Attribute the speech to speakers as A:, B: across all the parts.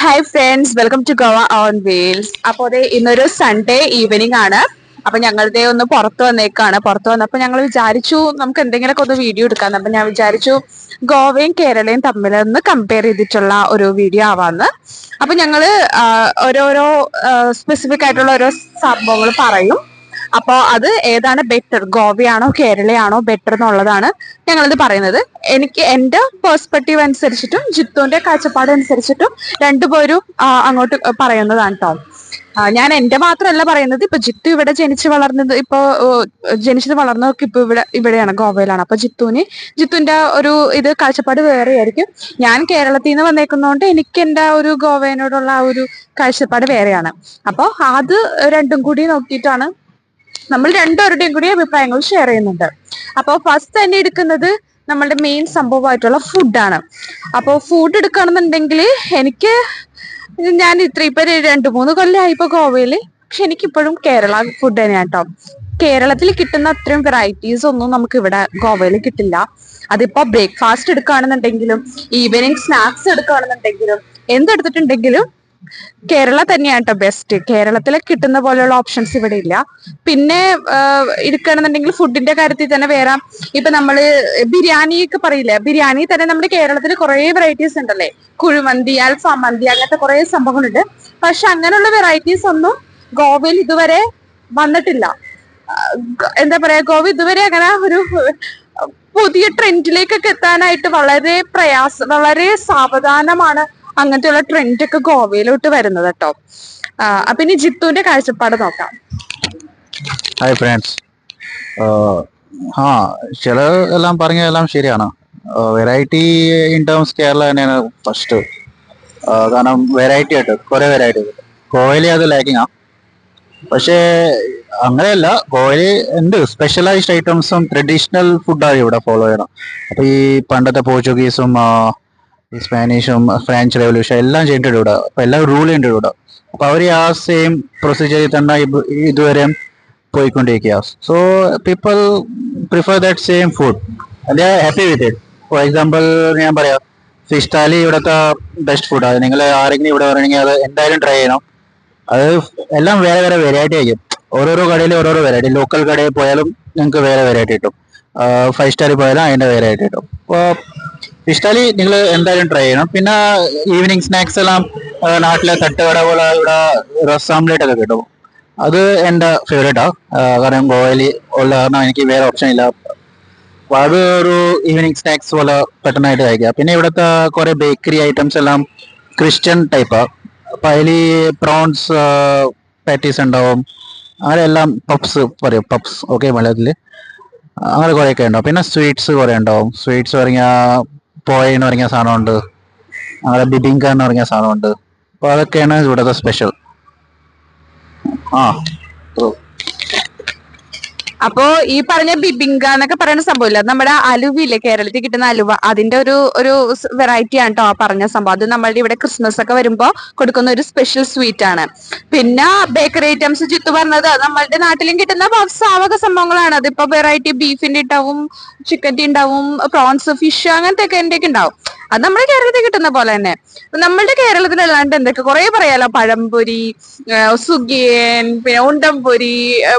A: Hi friends, welcome to Goa on wheels. അപ്പോൾ അതെ ഇന്നൊരു സൺഡേ ഈവനിങ് ആണ്. അപ്പൊ ഞങ്ങളുടെ ഒന്ന് പുറത്ത് വന്നേക്കാണ്. പുറത്ത് വന്നപ്പോ ഞങ്ങൾ വിചാരിച്ചു നമുക്ക് എന്തെങ്കിലുമൊക്കെ ഒന്ന് വീഡിയോ എടുക്കാന്ന്. അപ്പൊ ഞാൻ വിചാരിച്ചു ഗോവയും കേരളയും തമ്മിലൊന്ന് കമ്പയർ ചെയ്തിട്ടുള്ള ഒരു വീഡിയോ ആവാന്ന്. അപ്പൊ ഞങ്ങള് ഓരോരോ സ്പെസിഫിക് ആയിട്ടുള്ള ഓരോ സംഭവങ്ങൾ പറയും. അപ്പോ അത് ഏതാണ് ബെറ്റർ, ഗോവയാണോ കേരളയാണോ ബെറ്റർ എന്നുള്ളതാണ് ഞങ്ങളിത് പറയുന്നത്. എനിക്ക് എന്റെ പെർസ്പെക്റ്റീവ് അനുസരിച്ചിട്ടും ജിത്തുവിന്റെ കാഴ്ചപ്പാട് അനുസരിച്ചിട്ടും രണ്ടുപേരും അങ്ങോട്ട് പറയുന്നതാണ് കേട്ടോ. ഞാൻ എന്റെ മാത്രമല്ല പറയുന്നത്. ഇപ്പൊ ജിത്തു ഇവിടെ ജനിച്ചു വളർന്നത്, ഇപ്പൊ ജനിച്ചത് വളർന്നതൊക്കെ ഇപ്പൊ ഇവിടെയാണ്, ഗോവയിലാണ്. അപ്പൊ ജിത്തുവിന്റെ ഒരു ഇത് കാഴ്ചപ്പാട് വേറെ ആയിരിക്കും. ഞാൻ കേരളത്തിൽ നിന്ന് വന്നേക്കുന്നതുകൊണ്ട് എനിക്ക് എന്റെ ഒരു ഗോവയോടുള്ള ആ ഒരു കാഴ്ചപ്പാട് വേറെയാണ്. അപ്പൊ അത് രണ്ടും കൂടി നോക്കിയിട്ടാണ് നമ്മൾ രണ്ടുപേരുടെയും കൂടി അഭിപ്രായങ്ങൾ ഷെയർ ചെയ്യുന്നുണ്ട്. അപ്പോൾ ഫസ്റ്റ് തന്നെ എടുക്കുന്നത് നമ്മളുടെ മെയിൻ സംഭവമായിട്ടുള്ള ഫുഡാണ്. അപ്പോൾ ഫുഡ് എടുക്കുകയാണെന്നുണ്ടെങ്കിൽ ഞാൻ ഇപ്പൊ 2-3 കൊല്ലമായി ഇപ്പൊ ഗോവയില്. പക്ഷെ എനിക്കിപ്പോഴും കേരള ഫുഡ് തന്നെയാണ് കേട്ടോ. കേരളത്തിൽ കിട്ടുന്ന അത്രയും വെറൈറ്റീസ് ഒന്നും നമുക്ക് ഇവിടെ ഗോവയിൽ കിട്ടില്ല. അതിപ്പോ ബ്രേക്ക്ഫാസ്റ്റ് എടുക്കുകയാണെന്നുണ്ടെങ്കിലും ഈവനിങ് സ്നാക്സ് എടുക്കുകയാണെന്നുണ്ടെങ്കിലും എന്തെടുത്തിട്ടുണ്ടെങ്കിലും കേരള തന്നെയാണ് കേട്ടോ ബെസ്റ്റ്. കേരളത്തിൽ കിട്ടുന്ന പോലെയുള്ള ഓപ്ഷൻസ് ഇവിടെ ഇല്ല. പിന്നെ എടുക്കുകയാണെന്നുണ്ടെങ്കിൽ ഫുഡിന്റെ കാര്യത്തിൽ തന്നെ വേറെ, ഇപ്പൊ നമ്മള് ബിരിയാണി ഒക്കെ പറയില്ലേ, ബിരിയാണി തന്നെ നമ്മുടെ കേരളത്തിൽ കുറെ വെറൈറ്റീസ് ഉണ്ടല്ലേ. കുഴിമന്തി, അൽഫാം മന്തി, അങ്ങനത്തെ കുറെ സംഭവങ്ങളുണ്ട്. പക്ഷെ അങ്ങനെയുള്ള വെറൈറ്റീസ് ഒന്നും ഗോവയിൽ ഇതുവരെ വന്നിട്ടില്ല. എന്താ പറയാ, ഗോവ ഇതുവരെ അങ്ങനെ ഒരു പുതിയ ട്രെൻഡിലേക്കൊക്കെ എത്താനായിട്ട് വളരെ സാവധാനമാണ് അങ്ങനത്തെയുള്ള ട്രെൻഡ് ഒക്കെ ഗോവയിലോട്ട് വരുന്നത് കേട്ടോ. അപ്പൊ ഇനി ജിത്തുവിന്റെ കാഴ്ചപ്പാട് നോക്കാം.
B: Hi friends. ചില എല്ലാം പറഞ്ഞതെല്ലാം ശരിയാണ്. വെറൈറ്റി ഇൻ ടേംസ് കേരള തന്നെയാണ് ഫസ്റ്റ്. കാരണം വെറൈറ്റി ആയിട്ട് കുറെ വെറൈറ്റി ഗോവയിലെ അത് ലാക്കിങ് ആ. പക്ഷേ അങ്ങനെയല്ല, ഗോവയിൽ ഉണ്ട് സ്പെഷ്യലൈസ്ഡ് ഐറ്റംസും ട്രഡീഷണൽ ഫുഡാണ് ഇവിടെ ഫോളോ ചെയ്യണം. അപ്പൊ ഈ പണ്ടത്തെ പോർച്ചുഗീസും ഈ സ്പാനിഷും ഫ്രഞ്ച് റെവല്യൂഷൻ എല്ലാം ചെയ്തിട്ടുണ്ട് ഇവിടെ. അപ്പൊ എല്ലാം റൂൾ ചെയ്യുന്നുണ്ട് ഇവിടെ. അപ്പൊ അവർ ആ സെയിം പ്രൊസീജിയറിൽ തന്നെ ഇതുവരെ പോയിക്കൊണ്ടിരിക്കുക. So people prefer that same food and they are happy with it. For example ഞാൻ പറയാം, ഫിഷ് താലി ഇവിടുത്തെ ബെസ്റ്റ് ഫുഡാണ്. നിങ്ങൾ ആരെങ്കിലും ഇവിടെ വരണമെങ്കിൽ അത് എന്തായാലും ട്രൈ ചെയ്യണം. അത് എല്ലാം വേറെ വേറെ വെറൈറ്റി ആയിരിക്കും. ഓരോരോ കടയിൽ ഓരോരോ വെറൈറ്റി. ലോക്കൽ കടയിൽ പോയാലും നിങ്ങൾക്ക് വേറെ വെറൈറ്റി കിട്ടും. 5 സ്റ്റാറിൽ പോയാലും അതിന്റെ വെറൈറ്റി കിട്ടും. അപ്പോൾ ഫിഷ് താലി നിങ്ങൾ എന്തായാലും ട്രൈ ചെയ്യണം. പിന്നെ ഈവനിങ് സ്നാക്സ് എല്ലാം നാട്ടിലെ തട്ടുകട പോലെ ഇവിടെ റസ് ആംപ്ലേറ്റ് ഒക്കെ കിട്ടും. അത് എൻ്റെ ഫേവറേറ്റാ. കാരണം ഗോവയിൽ ഉള്ള കാരണം എനിക്ക് വേറെ ഓപ്ഷൻ ഇല്ല. അപ്പൊ അത് ഒരു ഈവനിങ് സ്നാക്സ് പോലെ പെട്ടെന്നായിട്ട് കഴിക്കാം. പിന്നെ ഇവിടുത്തെ കുറെ ബേക്കറി ഐറ്റംസ് എല്ലാം ക്രിസ്ത്യൻ ടൈപ്പാ. അപ്പൊ അതിൽ പ്രോൺസ് പാറ്റീസ് ഉണ്ടാവും. അങ്ങനെ എല്ലാം പപ്സ് പറയും, പപ്സ് ഓക്കെ മലയാളത്തില്. അങ്ങനെ കുറെയൊക്കെ ഉണ്ടാവും. പിന്നെ സ്വീറ്റ്സ് കുറെ ഉണ്ടാവും. സ്വീറ്റ്സ് പറഞ്ഞ പോയ എന്ന് പറഞ്ഞ സാധനമുണ്ട്. അങ്ങനെ ബിബിങ്ക എന്ന് പറഞ്ഞ സാധനമുണ്ട്. അപ്പൊ അതൊക്കെയാണ് ഇവിടുത്തെ സ്പെഷ്യൽ. ആ
A: അപ്പോ ഈ പറഞ്ഞ ബിബിങ്ക എന്നൊക്കെ പറയുന്ന സംഭവമില്ല, നമ്മുടെ അലുവയില്ലേ, കേരളത്തിൽ കിട്ടുന്ന അലുവ, അതിന്റെ ഒരു വെറൈറ്റി ആണ് കേട്ടോ ആ പറഞ്ഞ സംഭവം. അത് നമ്മളുടെ ഇവിടെ ക്രിസ്മസ് ഒക്കെ വരുമ്പോ കൊടുക്കുന്ന ഒരു സ്പെഷ്യൽ സ്വീറ്റ് ആണ്. പിന്നെ ബേക്കറി ഐറ്റംസ് ജിത്തു പറഞ്ഞത് നമ്മളുടെ നാട്ടിലും കിട്ടുന്ന സാവക സംഭവങ്ങളാണ്. അതിപ്പോ വെറൈറ്റി ബീഫിന്റെ ഉണ്ടാവും, ചിക്കൻ്റെ ഉണ്ടാവും, പ്രോൺസ്, ഫിഷ്, അങ്ങനത്തെ ഒക്കെ എന്റെയൊക്കെ ഉണ്ടാവും. അത് നമ്മുടെ കേരളത്തിൽ കിട്ടുന്ന പോലെ തന്നെ. നമ്മളുടെ കേരളത്തിലല്ലാണ്ട് എന്തൊക്കെ കുറെ പറയാലോ, പഴംപൊരി, സുഗിയൻ, പിന്നെ ഉണ്ടംപൊരി,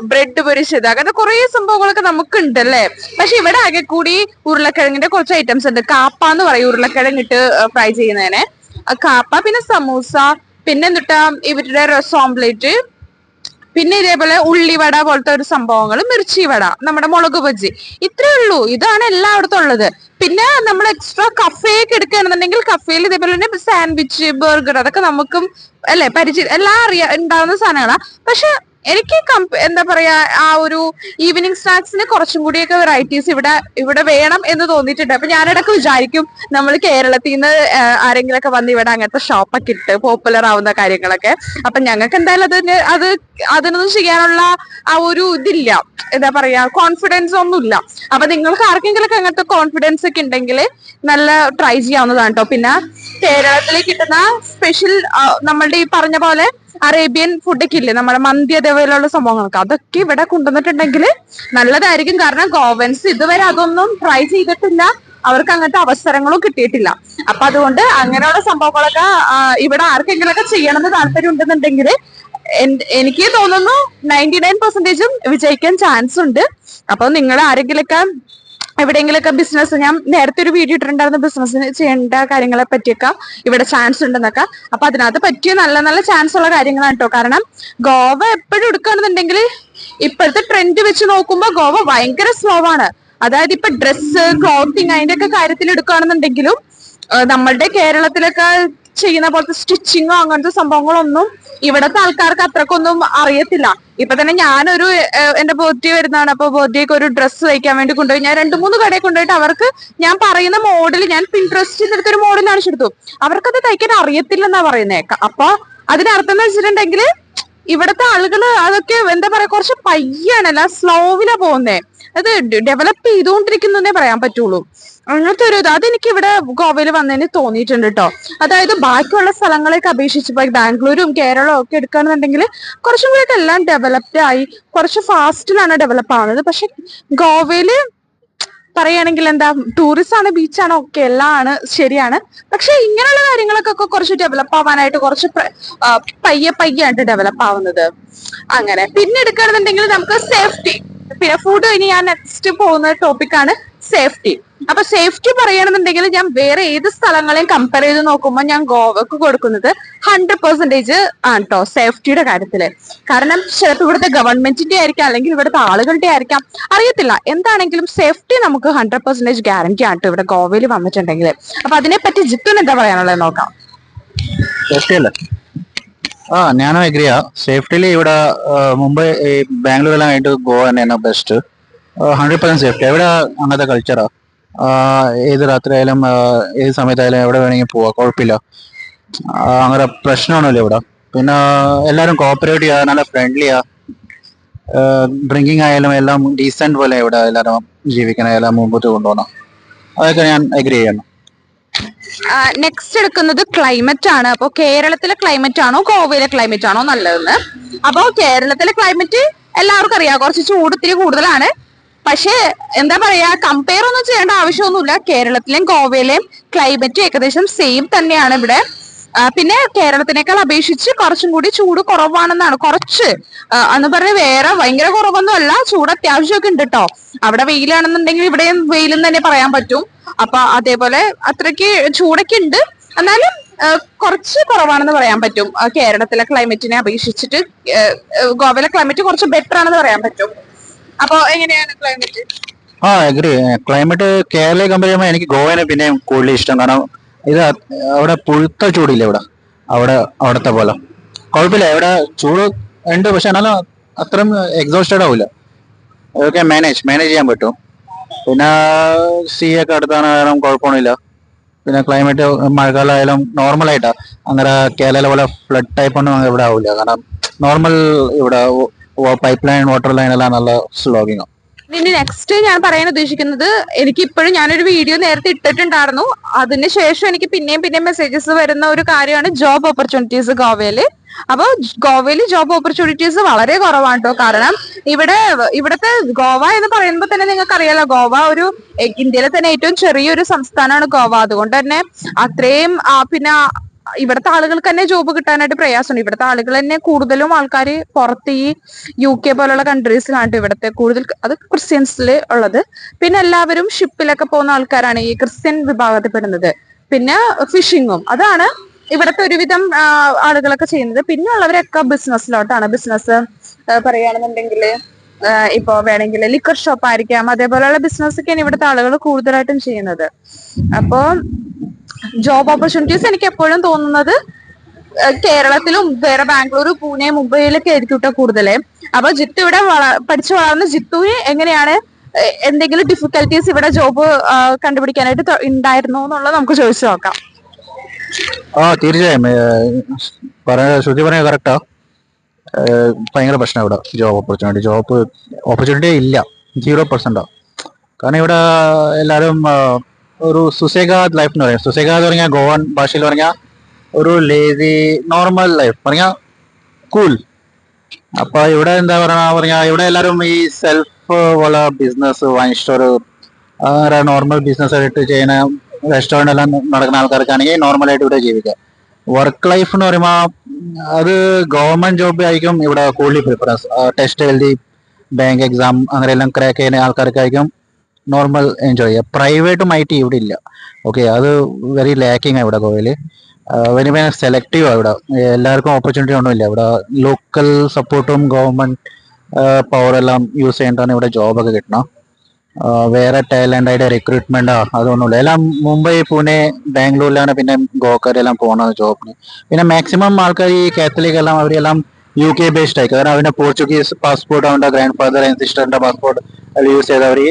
A: ബ്രെഡ് പൊരിച്ചത്, അങ്ങനത്തെ കുറെ സംഭവങ്ങളൊക്കെ നമുക്കുണ്ട് അല്ലേ. പക്ഷെ ഇവിടെ ആകെ കൂടി ഉരുളക്കിഴങ്ങിന്റെ കുറച്ച് ഐറ്റംസ് ഉണ്ട്. കാപ്പ എന്ന് പറയും, ഉരുളക്കിഴങ്ങിട്ട് ഫ്രൈ ചെയ്യുന്നതിനെ കാപ്പ. പിന്നെ സമൂസ, പിന്നെ എന്നിട്ടാ ഇവരുടെ റസ് ഓംപ്ലേറ്റ്, പിന്നെ ഇതേപോലെ ഉള്ളിവട പോലത്തെ ഒരു സംഭവങ്ങൾ, മിർച്ചി വട, നമ്മുടെ മുളക് ബജ്ജി, ഇത്രേ ഉള്ളൂ. ഇതാണ് എല്ലായിടത്തും ഉള്ളത്. പിന്നെ നമ്മൾ എക്സ്ട്രാ കഫേക്ക് എടുക്കുകയാണെന്നുണ്ടെങ്കിൽ കഫേയിൽ ഇതേപോലെ തന്നെ സാൻഡ്വിച്ച്, ബർഗർ, അതൊക്കെ നമുക്കും അല്ലെ പരിചയം എല്ലാം ഉണ്ടാവുന്ന സാധനങ്ങളാണ്. പക്ഷെ എനിക്ക് എന്താ പറയാ, ആ ഒരു ഈവനിങ് സ്നാക്സിന് കുറച്ചും കൂടിയൊക്കെ വെറൈറ്റീസ് ഇവിടെ വേണം എന്ന് തോന്നിയിട്ടുണ്ട്. അപ്പൊ ഞാനിടക്ക് വിചാരിക്കും നമ്മൾ കേരളത്തിൽ നിന്ന് ആരെങ്കിലൊക്കെ വന്ന് ഇവിടെ അങ്ങനത്തെ ഷോപ്പൊക്കെ ഇട്ട് പോപ്പുലർ ആവുന്ന കാര്യങ്ങളൊക്കെ. അപ്പൊ ഞങ്ങൾക്ക് എന്തായാലും അതിനൊന്നും ചെയ്യാനുള്ള ആ ഒരു ഇതില്ല, എന്താ പറയാ, കോൺഫിഡൻസ് ഒന്നുമില്ല. അപ്പൊ നിങ്ങൾക്ക് ആർക്കെങ്കിലൊക്കെ അങ്ങനത്തെ കോൺഫിഡൻസ് ഒക്കെ ഉണ്ടെങ്കിൽ നല്ല ട്രൈ ചെയ്യാവുന്നതാണ് കേട്ടോ. പിന്നെ കേരളത്തിൽ കിട്ടുന്ന സ്പെഷ്യൽ നമ്മളുടെ ഈ പറഞ്ഞ പോലെ അറേബ്യൻ ഫുഡൊക്കെ ഇല്ലേ, നമ്മുടെ മന്തി അതേപോലെയുള്ള സംഭവങ്ങളൊക്കെ, അതൊക്കെ ഇവിടെ കൊണ്ടുവന്നിട്ടുണ്ടെങ്കിൽ നല്ലതായിരിക്കും. കാരണം ഗോവൻസ് ഇതുവരെ അതൊന്നും ട്രൈ ചെയ്തിട്ടില്ല. അവർക്ക് അങ്ങനത്തെ അവസരങ്ങളും കിട്ടിയിട്ടില്ല. അപ്പൊ അതുകൊണ്ട് അങ്ങനെയുള്ള സംഭവങ്ങളൊക്കെ ഇവിടെ ആർക്കെങ്കിലൊക്കെ ചെയ്യണമെന്ന് താല്പര്യം ഉണ്ടെന്നുണ്ടെങ്കിൽ എനിക്ക് തോന്നുന്നു 99% വിജയിക്കാൻ ചാൻസ് ഉണ്ട്. അപ്പൊ നിങ്ങൾ ആരെങ്കിലൊക്കെ എവിടെയെങ്കിലൊക്കെ ബിസിനസ്, ഞാൻ നേരത്തെ ഒരു വീഡിയോ ഇട്ടിട്ടുണ്ടായിരുന്നു ബിസിനസ് ചെയ്യേണ്ട കാര്യങ്ങളെ പറ്റിയൊക്കെ ഇവിടെ ചാൻസ് ഉണ്ടെന്നൊക്കെ. അപ്പൊ അതിനകത്ത് പറ്റിയ നല്ല നല്ല ചാൻസ് ഉള്ള കാര്യങ്ങളാണ് കേട്ടോ. കാരണം ഗോവ എപ്പോഴും എടുക്കുകയാണെന്നുണ്ടെങ്കിൽ ഇപ്പോഴത്തെ ട്രെൻഡ് വെച്ച് നോക്കുമ്പോൾ ഗോവ ഭയങ്കര സ്ലോ ആണ്. അതായത് ഇപ്പൊ ഡ്രസ്സ്, ക്ലോത്തിങ് അതിന്റെ ഒക്കെ കാര്യത്തിൽ എടുക്കുകയാണെന്നുണ്ടെങ്കിലും നമ്മളുടെ കേരളത്തിലൊക്കെ ചെയ്യുന്ന പോലത്തെ സ്റ്റിച്ചിങ്ങോ അങ്ങനത്തെ സംഭവങ്ങളൊന്നും ഇവിടത്തെ ആൾക്കാർക്ക് അത്രക്കൊന്നും അറിയത്തില്ല. ഇപ്പൊ തന്നെ ഞാനൊരു എന്റെ ബർത്ത്ഡേ വരുന്നതാണ്. അപ്പൊ ബർത്ത്ഡേക്ക് ഒരു ഡ്രസ്സ് തയ്ക്കാൻ വേണ്ടി കൊണ്ടുപോയി ഞാൻ 2-3 കടയിൽ കൊണ്ടുപോയിട്ട് അവർക്ക് ഞാൻ പറയുന്ന മോഡൽ, ഞാൻ പിൻട്രസ്റ്റിൽ എടുത്തൊരു മോഡൽ കാണിച്ചെടുത്തു. അവർക്കത് തയ്ക്കാൻ അറിയത്തില്ലെന്നാ പറയുന്നേക്ക. അപ്പൊ അതിനർത്ഥം എന്ന് വെച്ചിട്ടുണ്ടെങ്കിൽ ഇവിടത്തെ ആളുകള് അതൊക്കെ എന്താ പറയാ, കുറച്ച് പയ്യാണല്ല, സ്ലോവിലാ പോകുന്നേ. അത് ഡെവലപ്പ് ചെയ്തുകൊണ്ടിരിക്കുന്നേ പറയാൻ പറ്റുള്ളൂ. അങ്ങനത്തെ ഒരു ഇത് അതെനിക്ക് ഇവിടെ ഗോവയിൽ വന്നതിന് തോന്നിയിട്ടുണ്ട് കേട്ടോ. അതായത് ബാക്കിയുള്ള സ്ഥലങ്ങളെയൊക്കെ അപേക്ഷിച്ച് ഇപ്പൊ ബാംഗ്ലൂരും കേരളവും ഒക്കെ എടുക്കുകയാണെന്നുണ്ടെങ്കിൽ കുറച്ചും കൂടെയൊക്കെ എല്ലാം ഡെവലപ്ഡ് ആയി കുറച്ച് ഫാസ്റ്റിലാണ് ഡെവലപ്പ് ആവുന്നത്. പക്ഷെ ഗോവയില് പറയുകയാണെങ്കിൽ എന്താ, ടൂറിസ്റ്റ് ആണ്, ബീച്ചാണ്, ഒക്കെ എല്ലാം ആണ്, ശരിയാണ്. പക്ഷെ ഇങ്ങനെയുള്ള കാര്യങ്ങളൊക്കെ കുറച്ച് ഡെവലപ്പ് ആവാനായിട്ട് കുറച്ച് പയ്യായിട്ട് ഡെവലപ്പ് ആവുന്നത്. അങ്ങനെ പിന്നെ എടുക്കുകയാണെന്നുണ്ടെങ്കിൽ നമുക്ക് സേഫ്റ്റി, പിന്നെ ഫുഡ്. ഇനി ഞാൻ നെക്സ്റ്റ് പോകുന്ന ടോപ്പിക്കാണ് സേഫ്റ്റി. അപ്പൊ സേഫ്റ്റി പറയുകയാണെന്നുണ്ടെങ്കിൽ ഞാൻ വേറെ ഏത് സ്ഥലങ്ങളെയും കമ്പയർ ചെയ്ത് നോക്കുമ്പോൾ ഞാൻ ഗോവക്ക് കൊടുക്കുന്നത് 100% ആണ് കേട്ടോ സേഫ്റ്റിയുടെ കാര്യത്തില്. കാരണം ചിലപ്പോൾ ഇവിടുത്തെ ഗവൺമെന്റിന്റെ ആയിരിക്കാം, അല്ലെങ്കിൽ ഇവിടുത്തെ ആളുകളുടെ ആയിരിക്കാം, അറിയത്തില്ല. എന്താണെങ്കിലും സേഫ്റ്റി നമുക്ക് 100% ഗ്യാരണ്ടി ആണ് ഇവിടെ ഗോവയിൽ വന്നിട്ടുണ്ടെങ്കിൽ. അപ്പൊ അതിനെപ്പറ്റി ജിത്തുന് എന്താ പറയാനുള്ളത് നോക്കാം.
B: സേഫ്റ്റി അല്ലേ? ഞാനും അഗ്രിയാ. സേഫ്റ്റിയിൽ ഇവിടെ മുംബൈ, ബാംഗ്ലൂരെല്ലാം ആയിട്ട് ഗോവ തന്നെയാണ് ബെസ്റ്റ്. 100% സേഫ്റ്റി. എവിടെ അങ്ങനത്തെ കൾച്ചറാ. ഏത് രാത്രി ആയാലും ഏത് സമയത്തായാലും എവിടെ വേണമെങ്കിൽ പോവാ, കുഴപ്പമില്ല. അങ്ങനെ പ്രശ്നമൊന്നുമില്ല ഇവിടെ. പിന്നെ എല്ലാവരും കോപ്പറേറ്റ് ചെയ്യാ, നല്ല ഫ്രണ്ട്ലിയാ. ഡ്രിങ്കിങ് ആയാലും എല്ലാം ഡീസെന്റ് പോലെ ഇവിടെ എല്ലാവരും ജീവിക്കണം, എല്ലാം മുമ്പോട്ട് കൊണ്ടുപോകണം. അതൊക്കെ ഞാൻ അഗ്രി ചെയ്യണം.
A: നെക്സ്റ്റ് എടുക്കുന്നത് ക്ലൈമറ്റ് ആണ്. അപ്പൊ കേരളത്തിലെ ക്ലൈമറ്റ് ആണോ ഗോവയിലെ ക്ലൈമറ്റ് ആണോ നല്ലതെന്ന്? അപ്പൊ കേരളത്തിലെ ക്ലൈമറ്റ് എല്ലാവർക്കും അറിയാം, കുറച്ച് ചൂടത്തിരി കൂടുതലാണ്. പക്ഷെ എന്താ പറയാ, കമ്പയർ ഒന്നും ചെയ്യേണ്ട ആവശ്യമൊന്നുമില്ല. കേരളത്തിലെയും ഗോവയിലെയും ക്ലൈമറ്റ് ഏകദേശം സെയിം തന്നെയാണ് ഇവിടെ. പിന്നെ കേരളത്തിനേക്കാൾ അപേക്ഷിച്ച് കുറച്ചും കൂടി ചൂട് കുറവാണെന്നാണ്. കുറച്ച് എന്ന് പറഞ്ഞ് വേറെ ഭയങ്കര കുറവൊന്നും അല്ല, ചൂട് അത്യാവശ്യമൊക്കെ ഉണ്ട് കേട്ടോ. അവിടെ വെയിലാണെന്നുണ്ടെങ്കിൽ ഇവിടെയും വെയിലെന്ന് തന്നെ പറയാൻ പറ്റും. അപ്പൊ അതേപോലെ അത്രയ്ക്ക് ചൂടൊക്കെ ഉണ്ട്, എന്നാലും കുറച്ച് കുറവാണെന്ന് പറയാൻ പറ്റും. കേരളത്തിലെ ക്ലൈമറ്റിനെ അപേക്ഷിച്ചിട്ട് ഗോവയിലെ ക്ലൈമറ്റ് കുറച്ച് ബെറ്റർ ആണെന്ന് പറയാൻ പറ്റും. അപ്പൊ എങ്ങനെയാണ് climate?
B: Agree. Climate Kerala compare ചെയ്യുമ്പോൾ എനിക്ക് ഗോവനെ പിന്നെയും കൂടുതൽ ഇഷ്ടം. കാരണം ഇത് അവിടെ പുഴുത്ത ചൂടില്ല ഇവിടെ. അവിടത്തെ പോലെ കുഴപ്പമില്ല. ഇവിടെ ചൂട് ഉണ്ട്, പക്ഷെ എന്നാലും അത്രയും എക്സോസ്റ്റഡ് ആവില്ല. അതൊക്കെ മാനേജ് ചെയ്യാൻ പറ്റും. പിന്നെ സീ ഒക്കെ അടുത്താണ്, കാരണം കുഴപ്പമൊന്നുമില്ല. പിന്നെ ക്ലൈമറ്റ് മഴക്കാലമായാലും നോർമലായിട്ടാ. അങ്ങനെ കേരള പോലെ ഫ്ലഡ് ടൈപ്പ് ഒന്നും ഇവിടെ ആവില്ല. കാരണം നോർമൽ ഇവിടെ പൈപ്പ് ലൈൻ, വാട്ടർ ലൈൻ എല്ലാം നല്ല സ്ലോഗിങ്ങോ.
A: ഇനി നെക്സ്റ്റ് ഞാൻ പറയാൻ ഉദ്ദേശിക്കുന്നത്, എനിക്ക് ഇപ്പോഴും ഞാനൊരു വീഡിയോ നേരത്തെ ഇട്ടിട്ടുണ്ടായിരുന്നു. അതിന് ശേഷം എനിക്ക് പിന്നെയും മെസ്സേജസ് വരുന്ന ഒരു കാര്യമാണ് ജോബ് ഓപ്പർച്യൂണിറ്റീസ് ഗോവയില്. അപ്പൊ ഗോവയില് ജോബ് ഓപ്പർച്യൂണിറ്റീസ് വളരെ കുറവാണ് കേട്ടോ. കാരണം ഇവിടത്തെ ഗോവ എന്ന് പറയുമ്പോൾ തന്നെ നിങ്ങൾക്ക് അറിയാലോ, ഗോവ ഒരു ഇന്ത്യയിലെ തന്നെ ഏറ്റവും ചെറിയൊരു സംസ്ഥാനമാണ് ഗോവ. അതുകൊണ്ട് തന്നെ അത്രയും പിന്നെ ഇവിടുത്തെ ആളുകൾക്ക് തന്നെ ജോബ് കിട്ടാനായിട്ട് പ്രയാസമുണ്ട്. ഇവിടുത്തെ ആളുകൾ തന്നെ കൂടുതലും ആൾക്കാർ പുറത്ത് ഈ UK പോലുള്ള കൺട്രീസിലാണ് ഇവിടുത്തെ കൂടുതൽ, അത് ക്രിസ്ത്യൻസില് ഉള്ളത്. പിന്നെ എല്ലാവരും ഷിപ്പിലൊക്കെ പോകുന്ന ആൾക്കാരാണ്, ഈ ക്രിസ്ത്യൻ വിഭാഗത്തിൽപ്പെടുന്നത്. പിന്നെ ഫിഷിങ്ങും, അതാണ് ഇവിടുത്തെ ഒരുവിധം ആളുകളൊക്കെ ചെയ്യുന്നത്. പിന്നെ ഉള്ളവരൊക്കെ ബിസിനസ്സിലോട്ടാണ്. ബിസിനസ് പറയുകയാണെന്നുണ്ടെങ്കിൽ ഇപ്പൊ വേണമെങ്കിൽ ലിക്കർ ഷോപ്പ് ആയിരിക്കാം, അതേപോലെയുള്ള ബിസിനസ് ഒക്കെയാണ് ഇവിടുത്തെ ആളുകൾ കൂടുതലായിട്ടും ചെയ്യുന്നത്. അപ്പോ ജോബ് ഓപ്പർച്യൂണിറ്റീസ് എനിക്ക് എപ്പോഴും തോന്നുന്നത് കേരളത്തിലും വേറെ ബാംഗ്ലൂർ, പൂനെ, മുംബൈയിലൊക്കെ ആയിരിക്കും കേട്ടോ കൂടുതലേ. അപ്പൊ ജിത്തു ഇവിടെ പഠിച്ചു വളർന്ന ജിത്തുവിന് എങ്ങനെയാണ്, എന്തെങ്കിലും ഡിഫിക്കൽട്ടീസ് ഇവിടെ ജോബ് കണ്ടുപിടിക്കാനായിട്ട് ഉണ്ടായിരുന്നോ എന്നുള്ളത് നമുക്ക് ചോദിച്ചു നോക്കാം.
B: തീർച്ചയായും ശ്രുതി പറഞ്ഞ കറക്റ്റാ. ഭയങ്കര പ്രശ്നം ഇവിടെ ജോബ് ഓപ്പർച്യൂണിറ്റി ഇല്ല, 0%. കാരണം ഇവിടെ എല്ലാവരും ഒരു സുസേഗാദ് ലൈഫ് എന്ന് പറയും. സുസേഗാദ് പറഞ്ഞാൽ ഗോവൻ ഭാഷയിൽ പറഞ്ഞാൽ ഒരു ലേസി നോർമൽ ലൈഫ് പറഞ്ഞാൽ കൂൾ. അപ്പൊ ഇവിടെ എന്താ പറഞ്ഞാൽ ഇവിടെ എല്ലാവരും ഈ സെൽഫ് ഉള്ള business, wine store, normal business ആയിട്ട് ചെയ്യുന്ന റെസ്റ്റോറൻ്റ് എല്ലാം നടക്കുന്ന ആൾക്കാർക്കാണെങ്കിൽ നോർമലായിട്ട് ഇവിടെ ജീവിക്കാം. വർക്ക് ലൈഫ് എന്ന് പറയുമ്പോൾ അത് ഗവൺമെന്റ് ജോബ് ആയിരിക്കും ഇവിടെ കൂടുതൽ പ്രിഫറൻസ്. ടെസ്റ്റ് എഴുതി ബാങ്ക് എക്സാം അങ്ങനെയെല്ലാം ക്രാക്ക് ചെയ്യുന്ന ആൾക്കാർക്കായിരിക്കും നോർമൽ എൻജോയ് ചെയ്യുക. പ്രൈവറ്റും ഐ ടി ഇവിടെ ഇല്ല. ഓക്കെ, അത് വെരി ലാക്കിംഗ് ആണ് ഇവിടെ ഗോവയിൽ. വെരി സെലക്റ്റീവ് ആണ് ഇവിടെ. എല്ലാവർക്കും ഓപ്പർച്യൂണിറ്റി ഒന്നുമില്ല ഇവിടെ. ലോക്കൽ സപ്പോർട്ടും ഗവൺമെന്റ് പവർ എല്ലാം യൂസ് ചെയ്തിട്ടാണ് ഇവിടെ ജോബൊക്കെ കിട്ടണം. വേറെ ടാലന്റ് ആയിട്ട് റിക്രൂട്ട്മെന്റോ അതൊന്നുമില്ല. എല്ലാം മുംബൈ, പൂനെ, ബാംഗ്ലൂരിലാണ് പിന്നെ ഗോവക്കാരെല്ലാം പോകുന്നത് ജോബിന്. പിന്നെ മാക്സിമം ആൾക്കാർ ഈ കാത്തലിക് എല്ലാം അവരെല്ലാം UK ബേസ്ഡ് ആയിരിക്കും. കാരണം അവരുടെ പോർച്ചുഗീസ് പാസ്പോർട്ട്, അവരുടെ ഗ്രാൻഡ് ഫാദർ ആൻഡ് സിസ്റ്ററിന്റെ പാസ്പോർട്ട് അത് യൂസ് ചെയ്ത് അവർ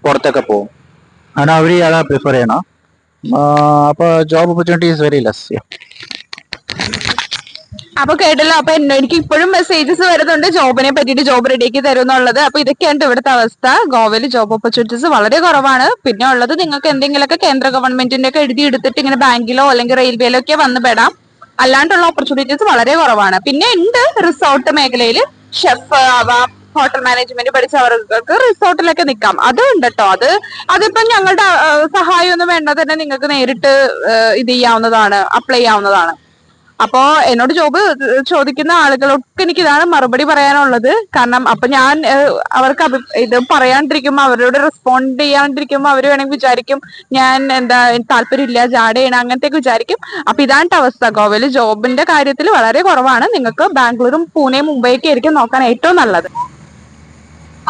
B: പുറത്തൊക്കെ പോകും. കാരണം അവർ അതാ പ്രിഫർ ചെയ്യണം. അപ്പൊ job opportunity is very less.
A: അപ്പൊ കേട്ടല്ലോ. അപ്പൊ എനിക്ക് ഇപ്പോഴും മെസ്സേജസ് വരുന്നുണ്ട് ജോബിനെ പറ്റിയിട്ട്, ജോബ് റെഡിയാക്കി തരും എന്നുള്ളത്. അപ്പൊ ഇതൊക്കെയാണ് ഇവിടുത്തെ അവസ്ഥ. ഗോവയിൽ ജോബ് ഓപ്പർച്യൂണിറ്റീസ് വളരെ കുറവാണ്. പിന്നെ ഉള്ളത് നിങ്ങൾക്ക് എന്തെങ്കിലുമൊക്കെ കേന്ദ്ര ഗവൺമെന്റിന്റെ ഒക്കെ എഴുതി എടുത്തിട്ട് ഇങ്ങനെ ബാങ്കിലോ അല്ലെങ്കിൽ റെയിൽവേയിലോ ഒക്കെ വന്ന് പെടാം. അല്ലാണ്ടുള്ള ഓപ്പർച്യൂണിറ്റീസ് വളരെ കുറവാണ്. പിന്നെ ഉണ്ട് റിസോർട്ട് മേഖലയിൽ ഷെഫ് ആവാം, ഹോട്ടൽ മാനേജ്മെന്റ് പഠിച്ചവർക്ക് റിസോർട്ടിലൊക്കെ നിൽക്കാം. അത് ഉണ്ട് കേട്ടോ. അതിപ്പം ഞങ്ങളുടെ സഹായം ഒന്നും വേണ്ട തന്നെ നിങ്ങൾക്ക് നേരിട്ട് ഇത് ചെയ്യാവുന്നതാണ്, അപ്ലൈ ചെയ്യാവുന്നതാണ്. അപ്പോ എന്നോട് ജോബ് ചോദിക്കുന്ന ആളുകളൊക്കെ എനിക്ക് ഇതാണ് മറുപടി പറയാനുള്ളത്. കാരണം അപ്പൊ ഞാൻ അവർക്ക് ഇത് പറയാണ്ടിരിക്കുമ്പോ, അവരോട് റെസ്പോണ്ട് ചെയ്യാണ്ടിരിക്കുമ്പോ അവര് വേണമെങ്കിൽ വിചാരിക്കും ഞാൻ എന്താ താല്പര്യമില്ല, ജാടയാണ്, അങ്ങനത്തെ വിചാരിക്കും. അപ്പൊ ഇതാണ് അവസ്ഥ. ഗോവയിൽ ജോബിന്റെ കാര്യത്തിൽ വളരെ കുറവാണ്. നിങ്ങൾക്ക് ബാംഗ്ലൂരും പൂനെ, മുംബൈ ഒക്കെ ആയിരിക്കും നോക്കാൻ ഏറ്റവും നല്ലത്.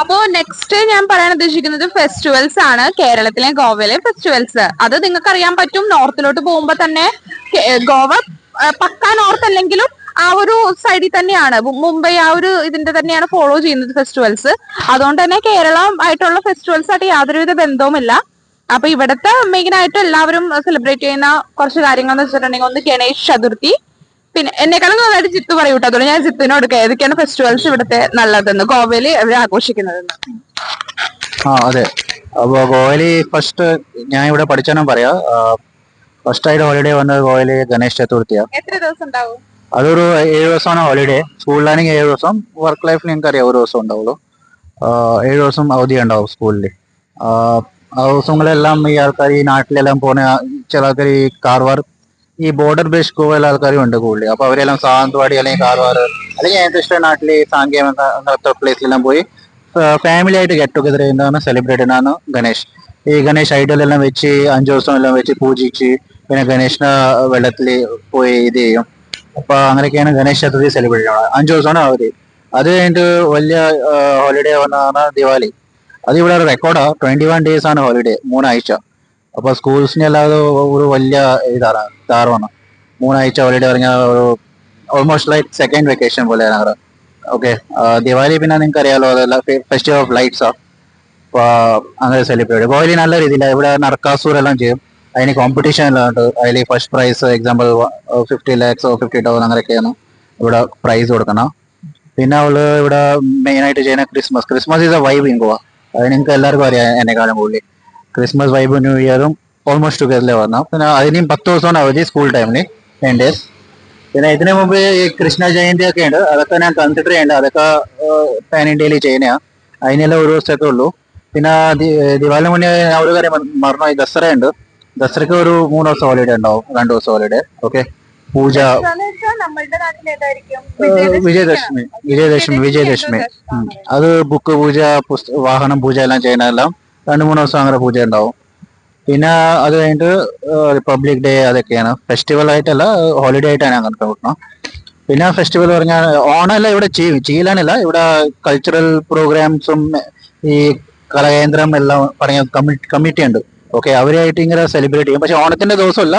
A: അപ്പോ നെക്സ്റ്റ് ഞാൻ പറയാൻ ഉദ്ദേശിക്കുന്നത് ഫെസ്റ്റിവൽസ് ആണ്. കേരളത്തിലെ ഗോവയിലെ ഫെസ്റ്റിവൽസ് അത് നിങ്ങൾക്ക് അറിയാൻ പറ്റും. നോർത്തിലോട്ട് പോകുമ്പോ തന്നെ ഗോവ പക്കാ നോർത്ത് അല്ലെങ്കിലും ആ ഒരു സൈഡിൽ തന്നെയാണ്. മുംബൈ ആ ഒരു ഇതിന്റെ തന്നെയാണ് ഫോളോ ചെയ്യുന്നത് ഫെസ്റ്റിവൽസ്. അതുകൊണ്ട് തന്നെ കേരളം ആയിട്ടുള്ള ഫെസ്റ്റിവൽസ് ആയിട്ട് യാതൊരുവിധ ബന്ധവുമില്ല. അപ്പൊ ഇവിടുത്തെ മെയിൻ ആയിട്ട് എല്ലാവരും സെലിബ്രേറ്റ് ചെയ്യുന്ന കുറച്ച് കാര്യങ്ങൾ എന്ന് വെച്ചിട്ടുണ്ടെങ്കിൽ ഒന്ന് ഗണേശ് ചതുർത്ഥി. പിന്നെ എന്നെക്കാളും നന്നായിട്ട് ജിത്തു പറയൂട്ടോ. അതുകൊണ്ട് ഞാൻ ജിത്തുവിനോട് ഏതൊക്കെയാണ് ഫെസ്റ്റിവൽസ് ഇവിടുത്തെ നല്ലതെന്ന്, ഗോവയില് അവർ ആഘോഷിക്കുന്നതെന്ന്.
B: അതെ. അപ്പൊ ഗോവയില് ഫസ്റ്റ് ഞാൻ ഇവിടെ പഠിച്ചാലും പറയാ, ഫസ്റ്റ് ആയിട്ട് ഹോളിഡേ വന്നത് ഗോവയില് ഗണേശ് ചതുർത്ഥിയാണ്.
A: എത്ര ദിവസം ഉണ്ടാവും?
B: അതൊരു 7 ദിവസമാണ് ഹോളിഡേ. സ്കൂളിലാണെങ്കിൽ 7 ദിവസം, വർക്ക് ലൈഫിൽ നിങ്ങൾക്ക് അറിയാം 1 ദിവസം ഉണ്ടാവുള്ളൂ. 7 ദിവസം അവധി ഉണ്ടാവും സ്കൂളിൽ. ആ ദിവസങ്ങളെല്ലാം ഈ ആൾക്കാർ ഈ നാട്ടിലെല്ലാം പോകുന്ന ചില ആൾക്കാർ ഈ കാർവാർ, ഈ ബോർഡർ ബേസ്ഡ് ഗോവയിലെ ആൾക്കാരും ഉണ്ട് കൂടുതൽ. അപ്പൊ അവരെല്ലാം സാവന്തവാടി അല്ലെങ്കിൽ കാർവാർ അല്ലെങ്കിൽ ഏറ്റവും ഇഷ്ടം നാട്ടിൽ സാങ്കേം അങ്ങനത്തെ പ്ലേസിലെല്ലാം പോയി ഫാമിലി ആയിട്ട് ഗെറ്റ് ടുഗദർ ചെയ്യുന്നതാണ്, സെലിബ്രേറ്റ് ചെയ്യുന്നതാണ് ഗണേഷ്. ഈ ഗണേഷ് ഐഡൽ എല്ലാം വെച്ച് 5 ദിവസം എല്ലാം വെച്ച് പൂജിച്ച് പിന്നെ ഗണേഷിനെ വെള്ളത്തിൽ പോയി ഇത് ചെയ്യും. അപ്പൊ അങ്ങനെയൊക്കെയാണ് ഗണേശ് ചതുർത്ഥി സെലിബ്രേറ്റ് ചെയ്യുന്നത്. 5 ദിവസമാണ് അവധി. അത് കഴിഞ്ഞിട്ട് വലിയ ഹോളിഡേ വന്നതാണ് ദിവാലി. അത് ഇവിടെ റെക്കോർഡാ. 21 days ആണ് ഹോളിഡേ, 3 ആഴ്ച. അപ്പൊ സ്കൂൾസിന് അല്ലാതെ ഒരു വലിയ ഇതാണ് താരമാണ്. 3 ആഴ്ച ഹോളിഡേ പറഞ്ഞാൽ ഒരു ഓൾമോസ്റ്റ് ലൈക്ക് സെക്കൻഡ് വെക്കേഷൻ പോലെയാണ് അവിടെ. ഓക്കെ, ദിവാലി പിന്നെ നിങ്ങൾക്ക് അറിയാലോ, അതല്ല ഫെസ്റ്റിവൽ ഓഫ് ലൈറ്റ്സ് ആ. അപ്പൊ അങ്ങനെ സെലിബ്രേറ്റ് ചെയ്യും. ഗോവലി നല്ല രീതിയിലാണ്. ഇവിടെ നർക്കാസൂർ എല്ലാം ചെയ്യും. അതിന് കോമ്പറ്റീഷൻ എല്ലാം ഉണ്ട്. അതിൽ ഫസ്റ്റ് പ്രൈസ് എക്സാമ്പിൾ 50 lakhs 50,000 അങ്ങനെയൊക്കെയാണ് ഇവിടെ പ്രൈസ് കൊടുക്കണം. പിന്നെ അവള് ഇവിടെ മെയിൻ ആയിട്ട് ചെയ്യുന്ന Christmas is A vibe in Goa. അത് നിങ്ങൾക്ക് എല്ലാവർക്കും അറിയാം എന്നെക്കാളും കൂടുതൽ. ക്രിസ്മസ് വൈബ് ന്യൂ ഇയറും ഓൾമോസ്റ്റ് ടുഗദറിൽ വന്നു. പിന്നെ അതിനും 10 ദിവസമാണ് അവധി സ്കൂൾ ടൈമിന്, 10 days. പിന്നെ ഇതിനു മുമ്പ് ഈ കൃഷ്ണ ജയന്തി ഒക്കെ ഉണ്ട്. അതൊക്കെ ഞാൻ കൺസിഡർ ചെയ്യേണ്ട. അതൊക്കെ പാൻ ഇന്ത്യയിൽ ചെയ്യുന്നതാണ്. അതിനെല്ലാം 1 ദിവസമൊക്കെ ഉള്ളൂ. പിന്നെ ദിവാലി മുന്നേ ഒരു കാര്യം മറന്നു, ദസറ ഉണ്ട്. ദസറയ്ക്ക് ഒരു 3 ദിവസം ഹോളിഡേ ഉണ്ടാവും, 2 ദിവസം ഹോളിഡേ. ഓക്കെ, പൂജ, വിജയദശമി അത് ബുക്ക് പൂജ, വാഹനം പൂജ എല്ലാം ചെയ്യുന്നതെല്ലാം 2-3 ദിവസം അങ്ങനെ പൂജ ഉണ്ടാവും. പിന്നെ അത് കഴിഞ്ഞിട്ട് റിപ്പബ്ലിക് ഡേ അതൊക്കെയാണ്. ഫെസ്റ്റിവൽ ആയിട്ടല്ല, ഹോളിഡേ ആയിട്ടാണ് അങ്ങനെ കൂട്ടണം. പിന്നെ ഫെസ്റ്റിവൽ പറഞ്ഞാൽ ഓണമെല്ലാം ഇവിടെ ചെയ്യില്ലാനില്ല. ഇവിടെ കൾച്ചറൽ പ്രോഗ്രാംസും ഈ കലാകേന്ദ്രം എല്ലാം പറഞ്ഞ കമ്മിറ്റി ഉണ്ട്. ഓക്കെ, അവരായിട്ട് ഇങ്ങനെ സെലിബ്രേറ്റ് ചെയ്യും. പക്ഷെ ഓണത്തിന്റെ ദിവസമല്ല,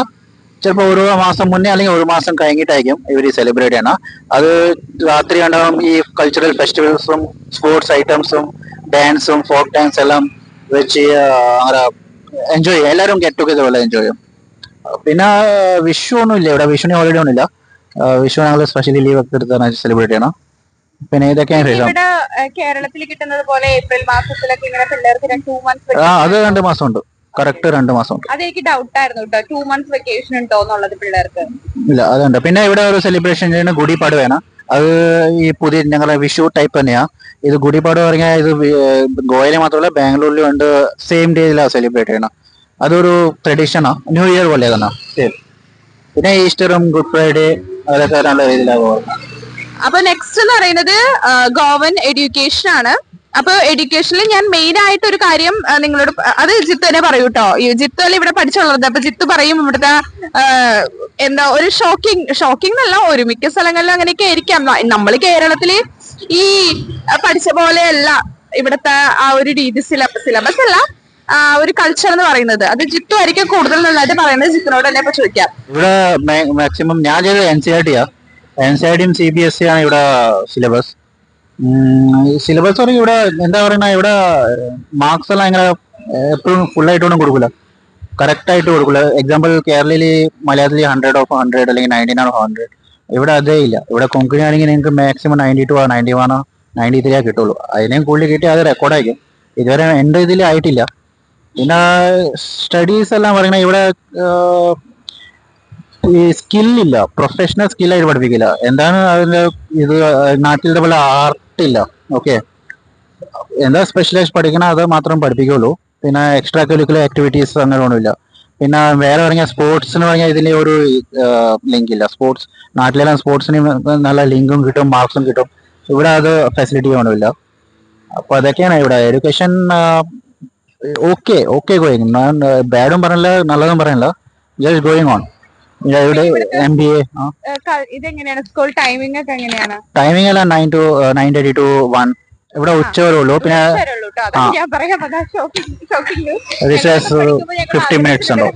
B: ചിലപ്പോൾ 1 മാസം മുന്നേ അല്ലെങ്കിൽ 1 മാസം കഴിഞ്ഞിട്ടായിരിക്കും ഇവർ സെലിബ്രേറ്റ് ചെയ്യണം. അത് രാത്രി ഉണ്ടാവും ഈ കൾച്ചറൽ ഫെസ്റ്റിവൽസും സ്പോർട്സ് ഐറ്റംസും ഡാൻസും ഫോക്ക് ഡാൻസ് എല്ലാം വെച്ച് അങ്ങനെ എൻജോയ് ചെയ്യും. എല്ലാവരും ഗെറ്റ് ടുഗദർ പോലെ എൻജോയ് ചെയ്യും. പിന്നെ വിഷു ഒന്നും ഇല്ല ഇവിടെ. വിഷുവിന് ഹോളിഡേ ഒന്നുമില്ല. വിഷു ഞങ്ങൾ സ്പെഷ്യലി ലീവ് ഒക്കെ എടുത്താണ് സെലിബ്രേറ്റ് ചെയ്യണം. പിന്നെ ഇതൊക്കെയാണ് ശേഷം
A: കേരളത്തിൽ കിട്ടുന്നത് പോലെ ഏപ്രിൽ മാസത്തിലൊക്കെ ഇങ്ങനെ പിള്ളേർക്ക് 2 months
B: അത് 2 മാസം ഉണ്ട്. കറക്റ്റ് 2 മാസം ഉണ്ട്.
A: അതെനിക്ക് ഡൗട്ട് ആയിരുന്നു കേട്ടോ, 2 months വെക്കേഷൻ ഉണ്ടോ എന്നുള്ളത് പിള്ളേർക്ക്.
B: ഇല്ല, അതുണ്ട്. പിന്നെ ഇവിടെ ഒരു സെലിബ്രേഷൻ ചെയ്യുന്ന ഗുഡി പടുവയാണ്. അത് ഈ പുതിയ ഞങ്ങളെ വിഷു ടൈപ്പ് തന്നെയാ. ഇത് ഗുഡിപാട് പറഞ്ഞാൽ ഇത് ഗോവയിൽ മാത്രമല്ല ബാംഗ്ലൂരിലും ഉണ്ട്, സെയിം ഡേയിലാണ് സെലിബ്രേറ്റ് ചെയ്യണം. അതൊരു ട്രഡീഷനാ, ന്യൂ ഇയർ പോലെ തന്നെ സെയിം. പിന്നെ ഈസ്റ്ററും ഗുഡ് ഫ്രൈഡേ അതൊക്കെ നല്ല രീതിയിലാണ് പോകുന്നത്.
A: അപ്പൊ നെക്സ്റ്റ് എന്ന് പറയുന്നത് ഗോവൻ എഡ്യൂക്കേഷൻ ആണ്. അപ്പൊ എഡ്യൂക്കേഷനിൽ ഞാൻ മെയിൻ ആയിട്ട് ഒരു കാര്യം നിങ്ങളോട് അത് ജിത്ത് തന്നെ പറയൂ കേട്ടോ. ജിത്ത് അല്ല ഇവിടെ പഠിച്ചുള്ളത്, അപ്പൊ ജിത്ത് പറയും ഇവിടുത്തെ എന്താ ഒരു ഷോക്കിംഗ് എന്നല്ല, ഒരു മിക്ക സ്ഥലങ്ങളിലും അങ്ങനെയൊക്കെ ആയിരിക്കാം. നമ്മൾ കേരളത്തില് ഈ പഠിച്ച പോലെയല്ല ഇവിടുത്തെ ആ ഒരു രീതി, സിലബസ് അല്ല ഒരു കൾച്ചർ എന്ന് പറയുന്നത്. അത് ജിത്തു ആയിരിക്കും കൂടുതൽ നന്നായിട്ട് പറയുന്നത്. ജിത്തിനോട് തന്നെ ഇപ്പൊ ചോദിക്കാം.
B: ഇവിടെ മാക്സിമം ഞാൻ ചെയ്തത് NCERT-യും CBSE ആണ് ഇവിടെ സിലബസ്. സിലബസ് പറയും ഇവിടെ എന്താ പറയുക, ഇവിടെ മാർക്സ് എല്ലാം ഇങ്ങനെ എപ്പോഴും ഫുൾ ആയിട്ടൊന്നും കൊടുക്കില്ല, കറക്റ്റ് ആയിട്ട് കൊടുക്കില്ല. എക്സാമ്പിൾ കേരളയിൽ മലയാളത്തിൽ 100/100 അല്ലെങ്കിൽ 99/100. ഇവിടെ അതേ ഇല്ല. ഇവിടെ കൊങ്കണി ആണെങ്കിൽ നിങ്ങൾക്ക് മാക്സിമം 92 91 93 കിട്ടുള്ളൂ. അതിനേയും കൂടുതൽ കിട്ടി അത് റെക്കോർഡായിരിക്കും. ഇതുവരെ എൻ്റെ ഇതിൽ ആയിട്ടില്ല. പിന്നെ സ്റ്റഡീസ് എല്ലാം പറയുന്നത് ഇവിടെ ഈ സ്കില്ലില്ല, പ്രൊഫഷണൽ സ്കില്ലായിട്ട് പഠിപ്പിക്കില്ല. എന്താണ് അതിന്റെ ഇത്, നാട്ടിലത്തെ പോലെ ആർട്ടില്ല. ഓക്കെ, എന്താ സ്പെഷ്യലൈസ് പഠിക്കണം അത് മാത്രം പഠിപ്പിക്കുള്ളൂ. പിന്നെ എക്സ്ട്രാ കരിക്കുലർ ആക്ടിവിറ്റീസ് അങ്ങനെ ഒന്നുമില്ല. പിന്നെ വേറെ പറഞ്ഞാൽ സ്പോർട്സിന് പറഞ്ഞാൽ ഇതിൽ ഒരു ലിങ്ക് ഇല്ല. സ്പോർട്സ് നാട്ടിലെല്ലാം സ്പോർട്സിന് നല്ല ലിങ്കും കിട്ടും, മാർക്സും കിട്ടും. ഇവിടെ അത് ഫെസിലിറ്റി ഒന്നുമില്ല. അപ്പൊ അതൊക്കെയാണ് ഇവിടെ എഡ്യൂക്കേഷൻ. ഓക്കെ ഗോയിങ്, ഞാൻ ബാഡും പറയില്ല നല്ലതും പറയില്ല, ജസ്റ്റ് ഗോയിങ് ഓൺ. ഇവിടെ MBA
A: ഇതെങ്ങനെയാണ് സ്കൂൾ ടൈമിംഗ് ഒക്കെ എങ്ങനെയാണ്?
B: ടൈമിംഗ് എല്ലാം 9:30 to 1. ഇവിടെ ഉച്ച വരെ ഉള്ളൂ. പിന്നെ റിസേഴ്സ് 15 മിനിറ്റ്സ് ഉണ്ടോ.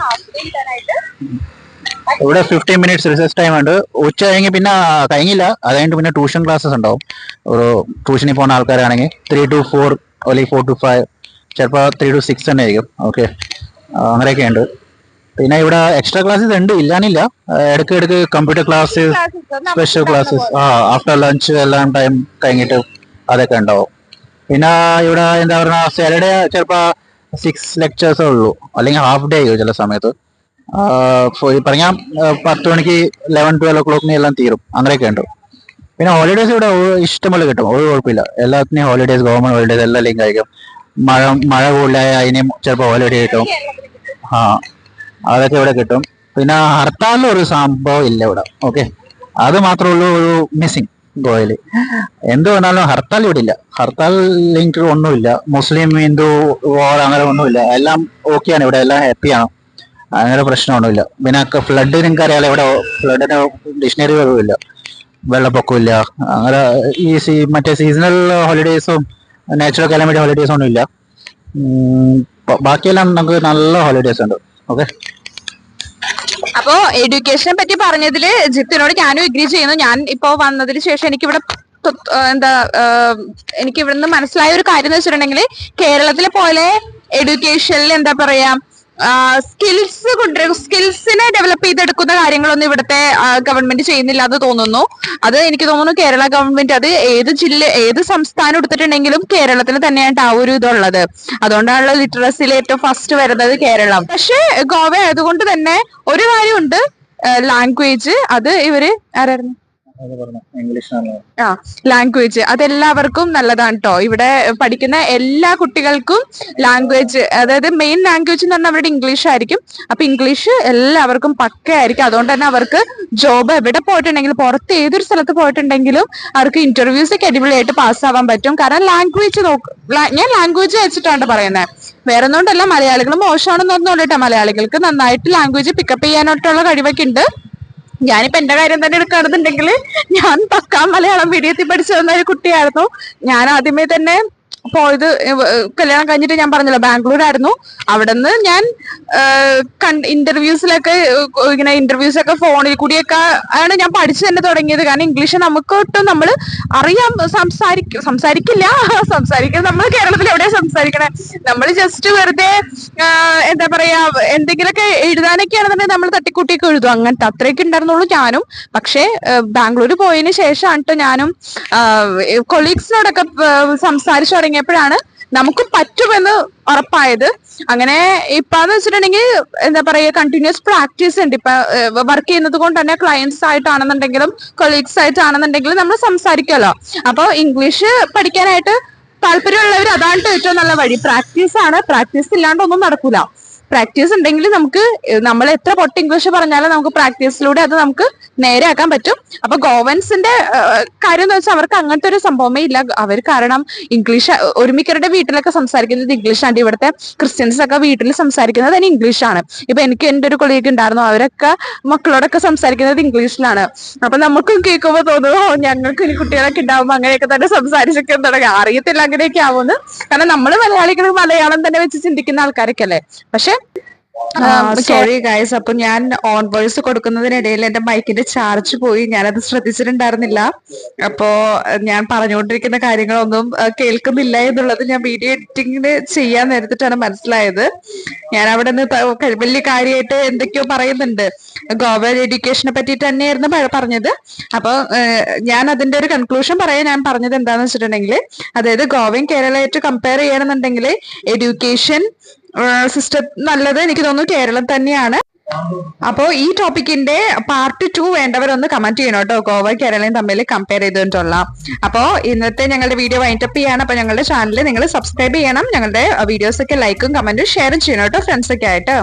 B: ഇവിടെ 15 മിനിറ്റ്സ് റിസേഴ്സ് ടൈം ഉണ്ട്. ഉച്ച കഴിഞ്ഞ് പിന്നെ കഴിഞ്ഞില്ല, അത് കഴിഞ്ഞിട്ട് പിന്നെ ട്യൂഷൻ ക്ലാസ്സസ് ഉണ്ടാവും. ഒരു ട്യൂഷനിൽ പോകുന്ന ആൾക്കാരാണെങ്കിൽ 3 to 4 അല്ലെങ്കിൽ 4 to 5, ചിലപ്പോൾ 3 to 6 തന്നെ ആയിരിക്കും. ഓക്കെ, അങ്ങനെയൊക്കെ ഉണ്ട്. പിന്നെ ഇവിടെ എക്സ്ട്രാ ക്ലാസ്സസ് ഉണ്ട്, ഇല്ലാന്നില്ല. ഇടയ്ക്ക് computer classes, special classes after lunch എല്ലാം ടൈം കഴിഞ്ഞിട്ട് അതൊക്കെ ഉണ്ടാവും. പിന്നെ ഇവിടെ എന്താ പറയുക, സാറ്റർഡേ ചിലപ്പോൾ 6 ലെക്ചേഴ്സേ ഉള്ളൂ, അല്ലെങ്കിൽ ഹാഫ് ഡേ ആയിരിക്കും ചില സമയത്ത്. പറഞ്ഞാൽ 10 മണിക്ക് 11-12 o'clock എല്ലാം തീരും. അങ്ങനെയൊക്കെ ഉണ്ട്. പിന്നെ ഹോളിഡേസ് ഇവിടെ ഇഷ്ടംപോലെ കിട്ടും, ഒരു കുഴപ്പമില്ല. എല്ലാത്തിനെയും ഹോളിഡേസ്, ഗവൺമെന്റ് ഹോളിഡേസ് എല്ലാം ലിങ്ക് ആയിരിക്കും. മഴ കൂടുതലായ അതിനും ചിലപ്പോൾ ഹോളിഡേ കിട്ടും. അതൊക്കെ ഇവിടെ കിട്ടും. പിന്നെ ഹർത്താലിലൊരു സംഭവം ഇല്ല ഇവിടെ. ഓക്കെ, അത് മാത്രമേ ഉള്ളൂ ഒരു മിസ്സിങ് ഗോവയില്. എന്ത് വന്നാലും ഹർത്താൽ ഇവിടെ ഇല്ല. ഹർത്താൽ ലിങ്ക് ഒന്നുമില്ല. മുസ്ലിം ഹിന്ദു വാർ അങ്ങനെ ഒന്നുമില്ല. എല്ലാം ഓക്കെയാണ് ഇവിടെ, എല്ലാം ഹാപ്പിയാണ്. അങ്ങനെ പ്രശ്നമൊന്നുമില്ല. പിന്നെ ഫ്ലഡ് നിങ്ങൾക്ക് അറിയാലോ, ഇവിടെ ഫ്ലഡിന് ഡിക്ഷണറി ഇല്ല, വെള്ളപ്പൊക്കമില്ല. അങ്ങനെ ഈ മറ്റേ സീസണൽ ഹോളിഡേയ്സും നാച്ചുറൽ കാലമിറ്റി ഹോളിഡേയ്സും ഒന്നും ഇല്ല. ബാക്കിയെല്ലാം നമുക്ക് നല്ല ഹോളിഡേയ്സ് ഉണ്ട്. ഓക്കെ,
A: അപ്പോ എഡ്യൂക്കേഷനെ പറ്റി പറഞ്ഞതില് ജിത്തിനോട് ഞാനും എഗ്രി ചെയ്യുന്നു. ഞാൻ ഇപ്പോ വന്നതിന് ശേഷം എനിക്കിവിടെ എനിക്ക് ഇവിടുന്ന് മനസ്സിലായ ഒരു കാര്യം എന്ന് വെച്ചിട്ടുണ്ടെങ്കിൽ, കേരളത്തിലെ പോലെ എഡ്യൂക്കേഷനിൽ എന്താ പറയാ സ്കിൽസിനെ ഡെവലപ്പ് ചെയ്തെടുക്കുന്ന കാര്യങ്ങളൊന്നും ഇവിടുത്തെ ഗവൺമെന്റ് ചെയ്യുന്നില്ല എന്ന് തോന്നുന്നു. അത് എനിക്ക് തോന്നുന്നു കേരള ഗവൺമെന്റ് അത് ഏത് സംസ്ഥാനം എടുത്തിട്ടുണ്ടെങ്കിലും കേരളത്തിന് തന്നെയാണ് ആ ഒരു ഇതുള്ളത്. അതുകൊണ്ടാണല്ലോ ലിറ്ററസിയിൽ ഏറ്റവും ഫസ്റ്റ് വരുന്നത് കേരളം. പക്ഷെ ഗോവ ആയതുകൊണ്ട് തന്നെ ഒരു കാര്യമുണ്ട്, ലാംഗ്വേജ്. അത് ഇവര് ആരായിരുന്നു ലാംഗ്വേജ് അതെല്ലാവർക്കും നല്ലതാണ് കേട്ടോ. ഇവിടെ പഠിക്കുന്ന എല്ലാ കുട്ടികൾക്കും ലാംഗ്വേജ്, അതായത് മെയിൻ ലാംഗ്വേജ് എന്ന് പറഞ്ഞാൽ അവരുടെ ഇംഗ്ലീഷ് ആയിരിക്കും. അപ്പൊ ഇംഗ്ലീഷ് എല്ലാവർക്കും പക്കയായിരിക്കും. അതുകൊണ്ട് തന്നെ അവർക്ക് ജോബ് എവിടെ പോയിട്ടുണ്ടെങ്കിലും, പുറത്ത് ഏതൊരു സ്ഥലത്ത് പോയിട്ടുണ്ടെങ്കിലും അവർക്ക് ഇന്റർവ്യൂസ് ഒക്കെ അടിപൊളിയായിട്ട് പാസ്സാവാൻ പറ്റും. കാരണം ലാംഗ്വേജ് ഞാൻ ലാംഗ്വേജ് വെച്ചിട്ടാണ് പറയുന്നത്, വേറെ ഒന്നുകൊണ്ടല്ല. മലയാളികൾ മോശമാണെന്നൊന്നും കേട്ടോ, മലയാളികൾക്ക് നന്നായിട്ട് ലാംഗ്വേജ് പിക്കപ്പ് ചെയ്യാനായിട്ടുള്ള കഴിവൊക്കെ ഉണ്ട്. ഞാനിപ്പോ എന്റെ കാര്യം തന്നെ എടുക്കുകയാണെന്നുണ്ടെങ്കിൽ, ഞാൻ പക്കാ മലയാളം മീഡിയത്തിൽ പഠിച്ചു വന്ന ഒരു കുട്ടിയായിരുന്നു. ഞാൻ ആദ്യമേ തന്നെ പോയത് കല്യാണം കഴിഞ്ഞിട്ട് ഞാൻ പറഞ്ഞല്ലോ ബാംഗ്ലൂരായിരുന്നു. അവിടെ നിന്ന് ഞാൻ ഇന്റർവ്യൂസിലൊക്കെ ഇങ്ങനെ ഇന്റർവ്യൂസ് ഒക്കെ ഫോണിൽ കൂടിയൊക്കെ ആണ് ഞാൻ പഠിച്ചു തന്നെ തുടങ്ങിയത്. കാരണം ഇംഗ്ലീഷ് നമുക്ക് ഒട്ടും നമ്മൾ അറിയാം, സംസാരിക്കില്ല. നമ്മൾ കേരളത്തിൽ എവിടെയാ സംസാരിക്കണേ? നമ്മൾ ജസ്റ്റ് വെറുതെ എന്താ പറയാ എന്തെങ്കിലുമൊക്കെ എഴുതാനൊക്കെ ആണെന്നുണ്ടെങ്കിൽ നമ്മൾ തട്ടിക്കൂട്ടിയൊക്കെ എഴുതും. അങ്ങനത്തെ അത്രയൊക്കെ ഉണ്ടായിരുന്നുള്ളൂ ഞാനും. പക്ഷേ ബാംഗ്ലൂർ പോയതിനു ശേഷമാണ് ഞാനും കൊളീഗ്സിനോടൊക്കെ സംസാരിച്ചു തുടങ്ങിയപ്പോഴാണ് നമുക്ക് പറ്റുമെന്ന് ഉറപ്പായത്. അങ്ങനെ ഇപ്പാന്ന് വെച്ചിട്ടുണ്ടെങ്കിൽ എന്താ പറയാ, കണ്ടിന്യൂസ് പ്രാക്ടീസ് ഉണ്ട്. ഇപ്പൊ വർക്ക് ചെയ്യുന്നത് കൊണ്ട് തന്നെ ക്ലയൻസ് ആയിട്ടാണെന്നുണ്ടെങ്കിലും കൊളീഗ്സ് ആയിട്ടാണെന്നുണ്ടെങ്കിലും നമ്മൾ സംസാരിക്കുമല്ലോ. അപ്പൊ ഇംഗ്ലീഷ് പഠിക്കാനായിട്ട് താല്പര്യമുള്ളവർ അതാണ് ഏറ്റവും നല്ല വഴി. പ്രാക്ടീസ് ആണ്. പ്രാക്ടീസ് ഇല്ലാണ്ട് ഒന്നും നടക്കൂല. പ്രാക്ടീസ് ഉണ്ടെങ്കിൽ നമുക്ക് നമ്മൾ എത്ര പൊട്ടി ഇംഗ്ലീഷ് പറഞ്ഞാലും നമുക്ക് പ്രാക്ടീസിലൂടെ അത് നമുക്ക് നേരെയാക്കാൻ പറ്റും. അപ്പൊ ഗോവൻസിന്റെ കാര്യം എന്ന് വെച്ചാൽ അവർക്ക് അങ്ങനത്തെ ഒരു സംഭവമേ ഇല്ല. അവർ കാരണം ഇംഗ്ലീഷ് ഒരുമിക്കരുടെ വീട്ടിലൊക്കെ സംസാരിക്കുന്നത് ഇംഗ്ലീഷാണ്. ഇവിടുത്തെ ക്രിസ്ത്യൻസ് ഒക്കെ വീട്ടിൽ സംസാരിക്കുന്നത് തന്നെ ഇംഗ്ലീഷാണ്. ഇപ്പൊ എനിക്ക് എന്റെ ഒരു കൊളീഗ് ഉണ്ടായിരുന്നു, അവരൊക്കെ മക്കളോടൊക്കെ സംസാരിക്കുന്നത് ഇംഗ്ലീഷിലാണ്. അപ്പൊ നമുക്കും കേൾക്കുമ്പോൾ തോന്നുന്നു ഞങ്ങൾക്ക് ഇനി കുട്ടികളൊക്കെ ഉണ്ടാവുമ്പോൾ അങ്ങനെയൊക്കെ തന്നെ സംസാരിച്ചൊക്കെ തുടങ്ങി. അറിയത്തില്ല അങ്ങനെയൊക്കെ ആവുമെന്ന്. കാരണം നമ്മൾ മലയാളികൾ മലയാളം തന്നെ വെച്ച് ചിന്തിക്കുന്ന ആൾക്കാരൊക്കെ അല്ലേ. പക്ഷെ സോറി ഗൈസ്, അപ്പൊ ഞാൻ ഓൺ വോയിസ് കൊടുക്കുന്നതിനിടയിൽ എന്റെ മൈക്കിന്റെ ചാർജ് പോയി. ഞാനത് ശ്രദ്ധിച്ചിട്ടുണ്ടായിരുന്നില്ല. അപ്പോ ഞാൻ പറഞ്ഞുകൊണ്ടിരിക്കുന്ന കാര്യങ്ങളൊന്നും കേൾക്കുന്നില്ല എന്നുള്ളത് ഞാൻ വീഡിയോ എഡിറ്റിംഗിന് ചെയ്യാൻ നേരത്തിട്ടാണ് മനസ്സിലായത്. ഞാൻ അവിടെ നിന്ന് വലിയ കാര്യമായിട്ട് എന്തൊക്കെയോ പറയുന്നുണ്ട്. ഗോവൻ എഡ്യൂക്കേഷനെ പറ്റിയിട്ട് തന്നെയായിരുന്നു പറഞ്ഞത്. അപ്പൊ ഞാൻ അതിന്റെ ഒരു കൺക്ലൂഷൻ പറയാൻ ഞാൻ പറഞ്ഞത് എന്താന്ന് വെച്ചിട്ടുണ്ടെങ്കിൽ, അതായത് ഗോവയും കേരളമായിട്ട് കമ്പയർ ചെയ്യണമെന്നുണ്ടെങ്കിൽ എഡ്യൂക്കേഷൻ സിസ്റ്റം നല്ലത് എനിക്ക് തോന്നുന്നു കേരളം തന്നെയാണ്. അപ്പോ ഈ ടോപ്പിക്കിന്റെ പാർട്ട് 2 വേണ്ടവരൊന്ന് കമന്റ് ചെയ്യണം കേട്ടോ, ഗോവ കേരളയും തമ്മിൽ കമ്പയർ ചെയ്തിട്ടുള്ള. അപ്പോ ഇന്നത്തെ ഞങ്ങളുടെ വീഡിയോ വൈൻഡപ്പ് ചെയ്യാണ്. അപ്പൊ ഞങ്ങളുടെ ചാനൽ നിങ്ങൾ സബ്സ്ക്രൈബ് ചെയ്യണം. ഞങ്ങളുടെ വീഡിയോസ് ഒക്കെ ലൈക്കും കമന്റും ഷെയറും ചെയ്യണം കേട്ടോ, ഫ്രണ്ട്സ് ഒക്കെ ആയിട്ട്.